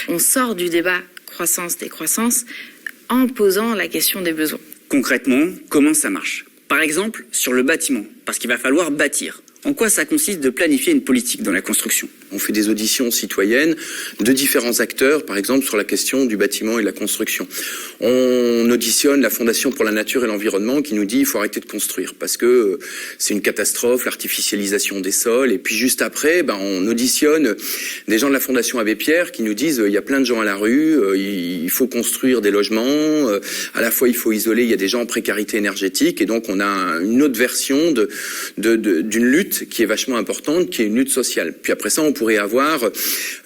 On sort du débat croissance-décroissance en posant la question des besoins. Concrètement, comment ça marche? Par exemple, sur le bâtiment, parce qu'il va falloir bâtir. En quoi ça consiste de planifier une politique dans la construction? On fait des auditions citoyennes de différents acteurs, par exemple sur la question du bâtiment et de la construction. On auditionne la Fondation pour la Nature et l'Environnement qui nous dit il faut arrêter de construire parce que c'est une catastrophe, l'artificialisation des sols. Et puis juste après, on auditionne des gens de la Fondation Abbé Pierre qui nous disent il y a plein de gens à la rue, il faut construire des logements, à la fois il faut isoler, il y a des gens en précarité énergétique. Et donc on a une autre version d'une lutte qui est vachement importante, qui est une lutte sociale. Puis après ça, on pourrait avoir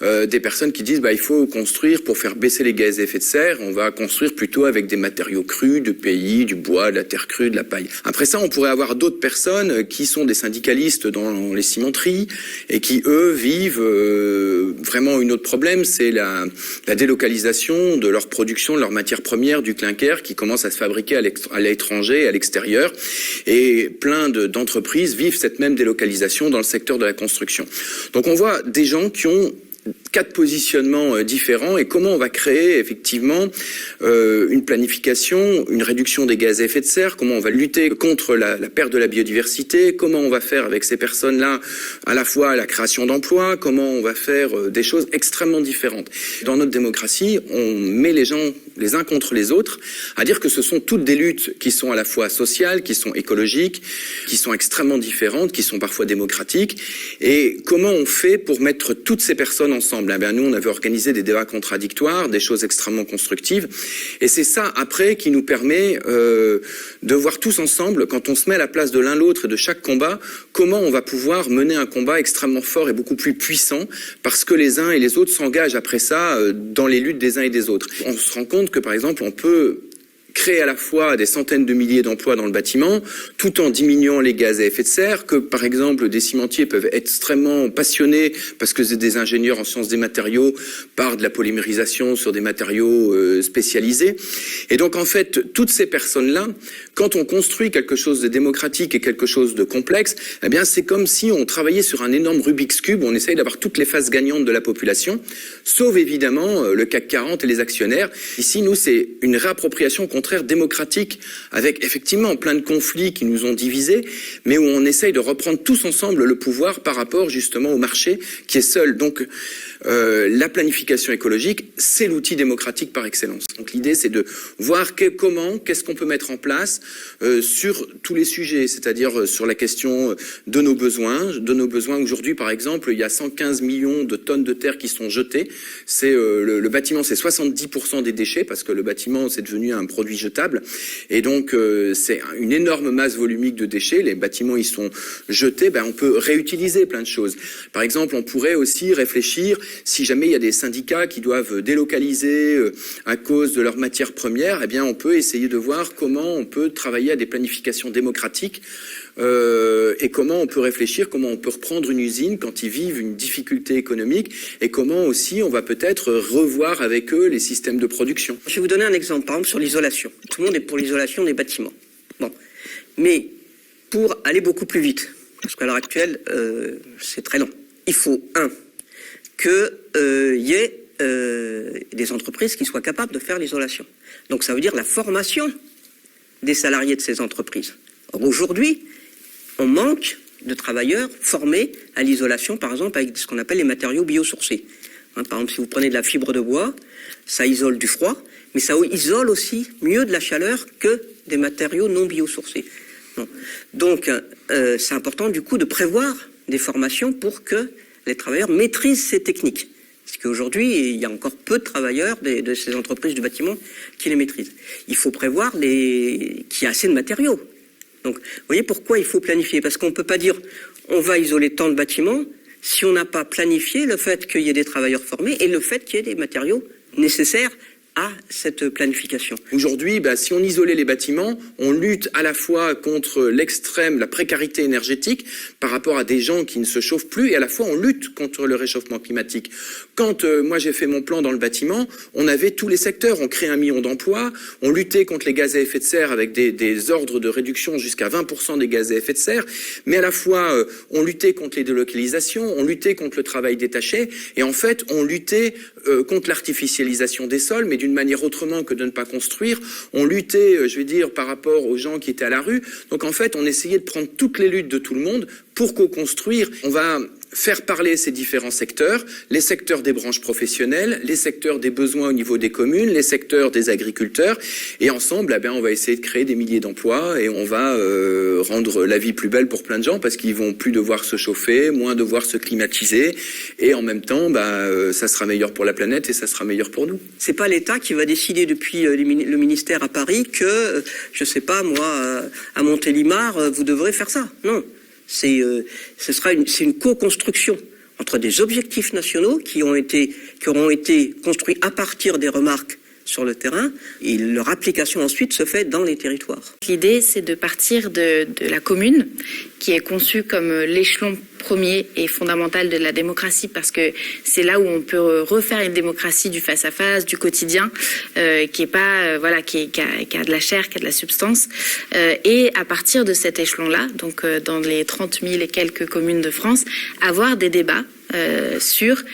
des personnes qui disent il faut construire pour faire baisser les gaz à effet de serre. On va construire plutôt avec des matériaux crus, de pays, du bois, de la terre crue, de la paille. Après ça, on pourrait avoir d'autres personnes qui sont des syndicalistes dans les cimenteries et qui, eux, vivent vraiment une autre problème, c'est la délocalisation de leur production, de leurs matières premières, du clinker qui commence à se fabriquer à l'étranger, à l'extérieur. Et plein d'entreprises vivent cette même délocalisation dans le secteur de la construction. Donc on voit des gens qui ont 4 positionnements différents et comment on va créer effectivement une planification, une réduction des gaz à effet de serre, comment on va lutter contre la perte de la biodiversité, comment on va faire avec ces personnes-là à la fois la création d'emplois, comment on va faire des choses extrêmement différentes. Dans notre démocratie, on met les gens les uns contre les autres, à dire que ce sont toutes des luttes qui sont à la fois sociales, qui sont écologiques, qui sont extrêmement différentes, qui sont parfois démocratiques. Et comment on fait pour mettre toutes ces personnes ensemble? Nous, on avait organisé des débats contradictoires, des choses extrêmement constructives. Et c'est ça, après, qui nous permet de voir tous ensemble, quand on se met à la place de l'un l'autre et de chaque combat, comment on va pouvoir mener un combat extrêmement fort et beaucoup plus puissant, parce que les uns et les autres s'engagent après ça dans les luttes des uns et des autres. On se rend compte que, par exemple, on peut créer à la fois des centaines de milliers d'emplois dans le bâtiment, tout en diminuant les gaz à effet de serre, que par exemple des cimentiers peuvent être extrêmement passionnés parce que c'est des ingénieurs en sciences des matériaux par de la polymérisation sur des matériaux spécialisés. Et donc en fait, toutes ces personnes-là, quand on construit quelque chose de démocratique et quelque chose de complexe, c'est comme si on travaillait sur un énorme Rubik's Cube, on essaye d'avoir toutes les faces gagnantes de la population, sauf évidemment le CAC 40 et les actionnaires. Ici, nous, c'est une réappropriation démocratique, avec effectivement plein de conflits qui nous ont divisés, mais où on essaye de reprendre tous ensemble le pouvoir par rapport justement au marché qui est seul. Donc la planification écologique, c'est l'outil démocratique par excellence. Donc l'idée, c'est de voir qu'est-ce qu'on peut mettre en place sur tous les sujets, c'est-à-dire sur la question de nos besoins. De nos besoins aujourd'hui, par exemple, il y a 115 millions de tonnes de terre qui sont jetées. C'est le bâtiment, c'est 70% des déchets, parce que le bâtiment, c'est devenu un produit jetable. Et donc, c'est une énorme masse volumique de déchets. Les bâtiments, ils sont jetés. On peut réutiliser plein de choses. Par exemple, on pourrait aussi réfléchir, si jamais il y a des syndicats qui doivent délocaliser à cause de leurs matières premières, on peut essayer de voir comment on peut travailler à des planifications démocratiques et comment on peut réfléchir, comment on peut reprendre une usine quand ils vivent une difficulté économique et comment aussi on va peut-être revoir avec eux les systèmes de production. Je vais vous donner un exemple, par exemple sur l'isolation. Tout le monde est pour l'isolation des bâtiments. Bon, mais pour aller beaucoup plus vite, parce qu'à l'heure actuelle, c'est très long, il faut qu'il y ait des entreprises qui soient capables de faire l'isolation. Donc ça veut dire la formation des salariés de ces entreprises. Or, aujourd'hui, on manque de travailleurs formés à l'isolation, par exemple, avec ce qu'on appelle les matériaux biosourcés. Par exemple, si vous prenez de la fibre de bois, ça isole du froid, mais ça isole aussi mieux de la chaleur que des matériaux non biosourcés. Bon. Donc, c'est important, du coup, de prévoir des formations pour que les travailleurs maîtrisent ces techniques. Parce qu'aujourd'hui, il y a encore peu de travailleurs de ces entreprises du bâtiment qui les maîtrisent. Il faut prévoir qu'il y ait assez de matériaux. Donc, vous voyez pourquoi il faut planifier. Parce qu'on ne peut pas dire on va isoler tant de bâtiments si on n'a pas planifié le fait qu'il y ait des travailleurs formés et le fait qu'il y ait des matériaux nécessaires à cette planification. Aujourd'hui, si on isolait les bâtiments, on lutte à la fois contre l'extrême, la précarité énergétique par rapport à des gens qui ne se chauffent plus, et à la fois on lutte contre le réchauffement climatique. Quand moi j'ai fait mon plan dans le bâtiment, on avait tous les secteurs, on crée 1 million d'emplois, on luttait contre les gaz à effet de serre avec des ordres de réduction jusqu'à 20% des gaz à effet de serre, mais à la fois on luttait contre les délocalisations, on luttait contre le travail détaché, et en fait on luttait contre l'artificialisation des sols, mais d'une manière autrement que de ne pas construire. On luttait, je vais dire, par rapport aux gens qui étaient à la rue. Donc en fait, on essayait de prendre toutes les luttes de tout le monde pour co-construire. On va faire parler ces différents secteurs, les secteurs des branches professionnelles, les secteurs des besoins au niveau des communes, les secteurs des agriculteurs, et ensemble, on va essayer de créer des milliers d'emplois et on va rendre la vie plus belle pour plein de gens parce qu'ils vont plus devoir se chauffer, moins devoir se climatiser, et en même temps, ça sera meilleur pour la planète et ça sera meilleur pour nous. C'est pas l'État qui va décider depuis le ministère à Paris que, je sais pas moi, à Montélimar, vous devrez faire ça. Non. C'est une co-construction entre des objectifs nationaux qui auront été construits à partir des remarques sur le terrain, et leur application ensuite se fait dans les territoires. L'idée, c'est de partir de la commune, qui est conçue comme l'échelon premier et fondamental de la démocratie, parce que c'est là où on peut refaire une démocratie du face-à-face, du quotidien, qui est pas qui a de la chair, qui a de la substance, et à partir de cet échelon-là, donc dans les 30 000 et quelques communes de France, avoir des débats sur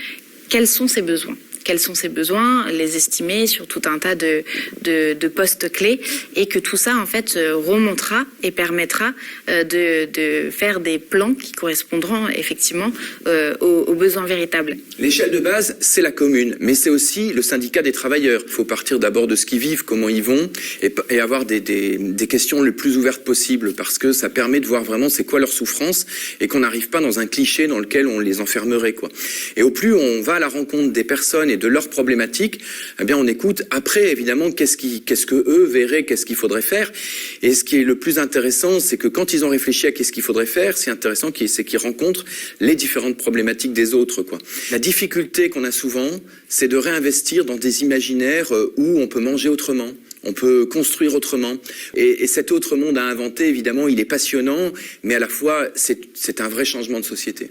quels sont ces besoins. Quels sont ses besoins, les estimer sur tout un tas de postes clés, et que tout ça en fait remontera et permettra de faire des plans qui correspondront effectivement aux besoins véritables. L'échelle de base, c'est la commune, mais c'est aussi le syndicat des travailleurs. Il faut partir d'abord de ce qu'ils vivent, comment ils vont, et avoir des questions les plus ouvertes possibles, parce que ça permet de voir vraiment c'est quoi leur souffrance, et qu'on n'arrive pas dans un cliché dans lequel on les enfermerait, quoi. Et au plus on va à la rencontre des personnes et de leurs problématiques, on écoute. Après, évidemment, qu'est-ce que eux verraient, qu'est-ce qu'il faudrait faire. Et ce qui est le plus intéressant, c'est que quand ils ont réfléchi à qu'est-ce qu'il faudrait faire, c'est intéressant, c'est qu'ils rencontrent les différentes problématiques des autres, quoi. La difficulté qu'on a souvent, c'est de réinvestir dans des imaginaires où on peut manger autrement. On peut construire autrement. Et cet autre monde à inventer, évidemment, il est passionnant, mais à la fois, c'est un vrai changement de société.